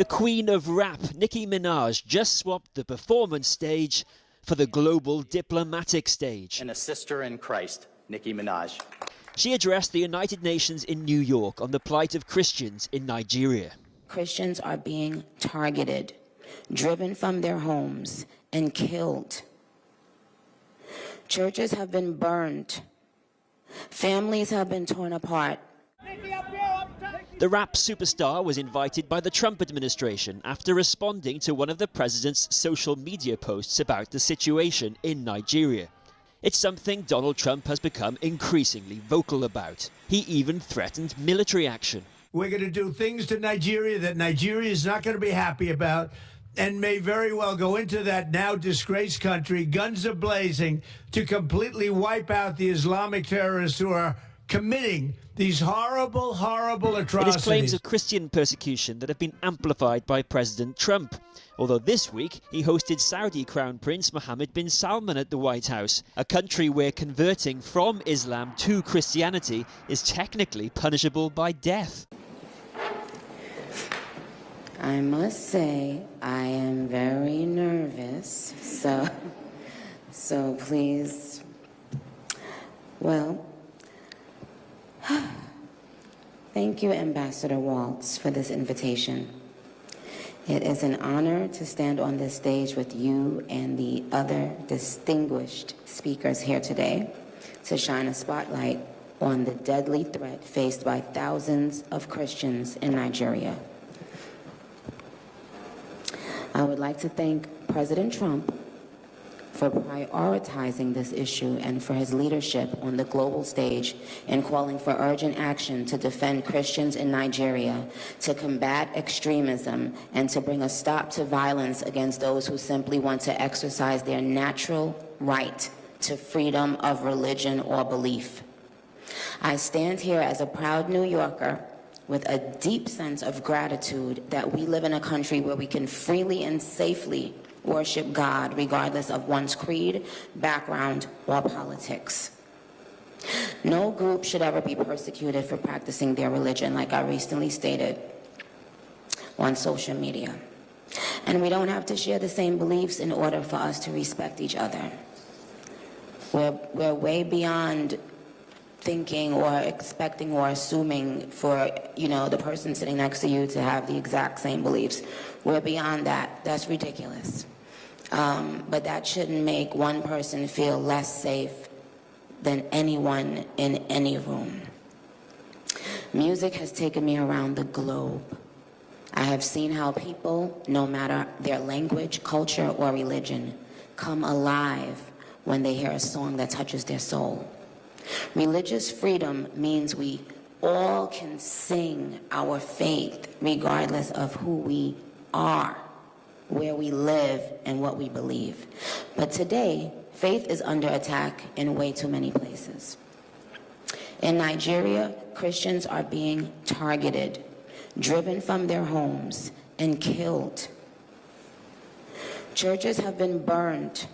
The queen of rap, Nicki Minaj, just swapped the performance stage for the global diplomatic stage. And a sister in Christ, Nicki Minaj. She addressed the United Nations in New York on the plight of Christians in Nigeria. Christians are being targeted, driven from their homes, and killed. Churches have been burned. Families have been torn apart. The rap superstar was invited by the Trump administration after responding to one of the president's social media posts about the situation in Nigeria. It's something Donald Trump has become increasingly vocal about. He even threatened military action. We're going to do things to Nigeria that Nigeria is not going to be happy about and may very well go into that now disgraced country, guns a-blazing, to completely wipe out the Islamic terrorists who are committing these horrible, horrible atrocities. It is claims of Christian persecution that have been amplified by President Trump. Although this week he hosted Saudi Crown Prince Mohammed bin Salman at the White House, a country where converting from Islam to Christianity is technically punishable by death. I must say, I am very nervous, so please, well, thank you, Ambassador Waltz, for this invitation. It is an honor to stand on this stage with you and the other distinguished speakers here today to shine a spotlight on the deadly threat faced by thousands of Christians in Nigeria. I would like to thank President Trump for prioritizing this issue and for his leadership on the global stage in calling for urgent action to defend Christians in Nigeria, to combat extremism, and to bring a stop to violence against those who simply want to exercise their natural right to freedom of religion or belief. I stand here as a proud New Yorker with a deep sense of gratitude that we live in a country where we can freely and safely worship God regardless of one's creed, background, or politics. No group should ever be persecuted for practicing their religion, like I recently stated on social media. And we don't have to share the same beliefs in order for us to respect each other. We're way beyond thinking or expecting or assuming for, the person sitting next to you to have the exact same beliefs. We're beyond that. That's ridiculous. But that shouldn't make one person feel less safe than anyone in any room. Music has taken me around the globe. I have seen how people, no matter their language, culture, or religion, come alive when they hear a song that touches their soul. Religious freedom means we all can sing our faith regardless of who we are, where we live, and what we believe. But today, faith is under attack in way too many places. In Nigeria, Christians are being targeted, driven from their homes, and killed. Churches have been burned.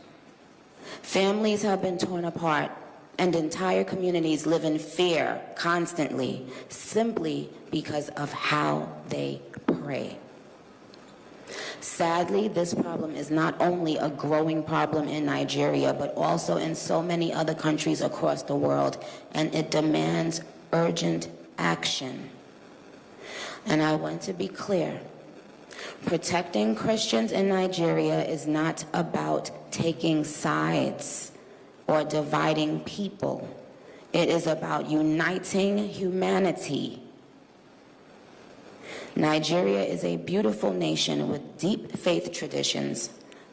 Families have been torn apart. And entire communities live in fear constantly, simply because of how they pray. Sadly, this problem is not only a growing problem in Nigeria, but also in so many other countries across the world, and it demands urgent action. And I want to be clear. Protecting Christians in Nigeria is not about taking sides or dividing people. It is about uniting humanity. Nigeria is a beautiful nation with deep faith traditions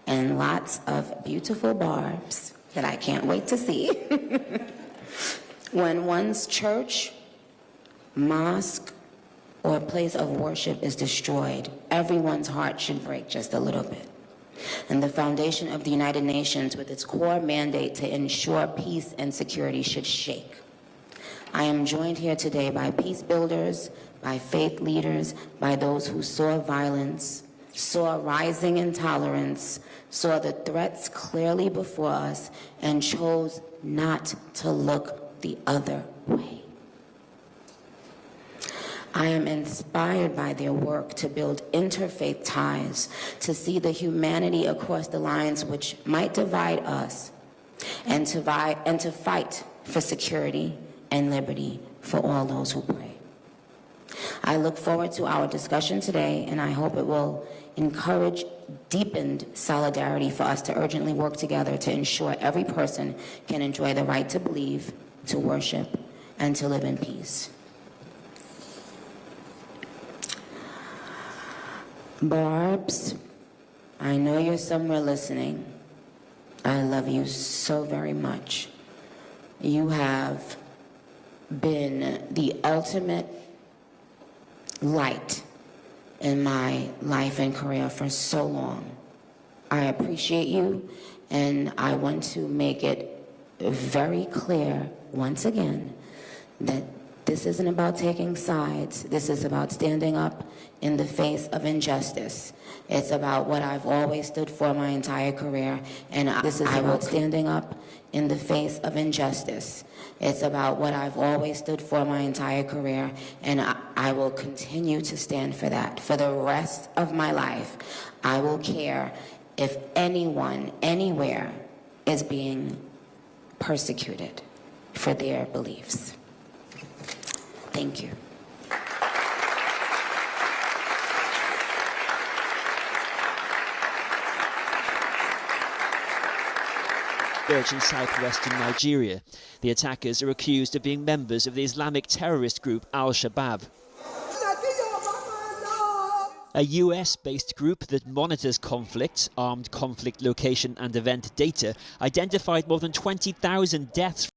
and lots of beautiful barbs that I can't wait to see. When one's church, mosque, or place of worship is destroyed, everyone's heart should break just a little bit. And the foundation of the United Nations, with its core mandate to ensure peace and security, should shake. I am joined here today by peace builders, by faith leaders, by those who saw violence, saw rising intolerance, saw the threats clearly before us, and chose not to look the other way. I am inspired by their work to build interfaith ties, to see the humanity across the lines which might divide us, and to fight for security and liberty for all those who pray. I look forward to our discussion today, and I hope it will encourage deepened solidarity for us to urgently work together to ensure every person can enjoy the right to believe, to worship, and to live in peace. Barbs, I know you're somewhere listening. I love you so very much. You have been the ultimate light in my life and career for so long. I appreciate you, and I want to make it very clear once again that this isn't about taking sides. This is about standing up in the face of injustice. It's about what I've always stood for my entire career, and this is about standing up in the face of injustice. It's about what I've always stood for my entire career, and I will continue to stand for that. For the rest of my life, I will care if anyone, anywhere, is being persecuted for their beliefs. Thank you. In southwestern Nigeria. The attackers are accused of being members of the Islamic terrorist group Al-Shabaab. A US-based group that monitors conflicts, armed conflict location and event data, identified more than 20,000 deaths